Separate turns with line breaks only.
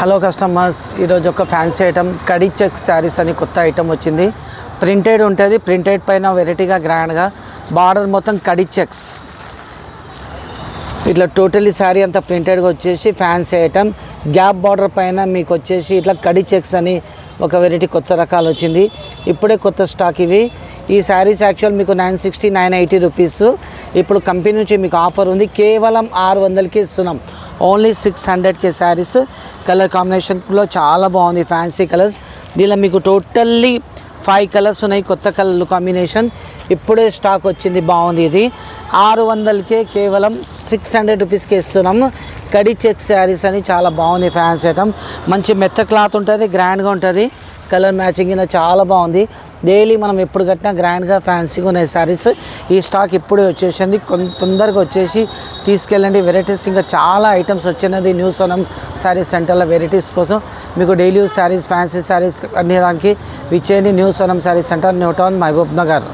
Hello customers, ఈరోజు ఒక fancy item కడీ చెక్ శారీస్ అని కొత్త ఐటమ్ వచ్చింది. ప్రింటెడ్ ఉంటుంది. ప్రింటెడ్ పైన వెరైటీగా గ్రాండ్గా బార్డర్ మొత్తం కడీ చెక్స్, ఇట్లా టోటలీ శారీ అంతా ప్రింటెడ్గా వచ్చేసి ఫ్యాన్సీ ఐటమ్. గ్యాప్ బార్డర్ పైన మీకు వచ్చేసి ఇట్లా కడీ చెక్స్ అని ఒక వెరైటీ కొత్త రకాలు వచ్చింది. ఇప్పుడే కొత్త స్టాక్ ఇవి. ఈ శారీస్ యాక్చువల్ మీకు 960 980 రూపీస్. ఇప్పుడు కంపెనీ నుంచి మీకు ఆఫర్ ఉంది, కేవలం 600కి ఇస్తున్నాం. ఓన్లీ 600కి శారీస్. కలర్ కాంబినేషన్లో చాలా బాగుంది, ఫ్యాన్సీ కలర్స్. దీనిలో మీకు టోటల్లీ 5 కలర్స్ ఉన్నాయి, కొత్త కలర్లు కాంబినేషన్. ఇప్పుడే స్టాక్ వచ్చింది, బాగుంది. ఇది 600కే కేవలం 600 రూపీస్కి ఇస్తున్నాము. కడీ చెక్ శారీస్ అని చాలా బాగుంది, ఫ్యాన్సీ ఐటమ్. మంచి మెత్త క్లాత్ ఉంటుంది, గ్రాండ్గా ఉంటుంది. కలర్ మ్యాచింగ్ అయినా చాలా బాగుంది. డైలీ మనం ఎప్పుడు కట్టినా గ్రాండ్గా ఫ్యాన్సీగా ఉన్నాయి శారీస్. ఈ స్టాక్ ఇప్పుడే వచ్చేసింది, తొందరగా వచ్చేసి తీసుకెళ్ళండి. వెరైటీస్ ఇంకా చాలా ఐటమ్స్ వచ్చినది న్యూ సోనం శారీస్ సెంటర్లో. వెరైటీస్ కోసం మీకు daily use sarees, fancy sarees అన్ని దానికి విచ్చేయండి. New Sonam sarees centre, new town, Mahabub Nagar.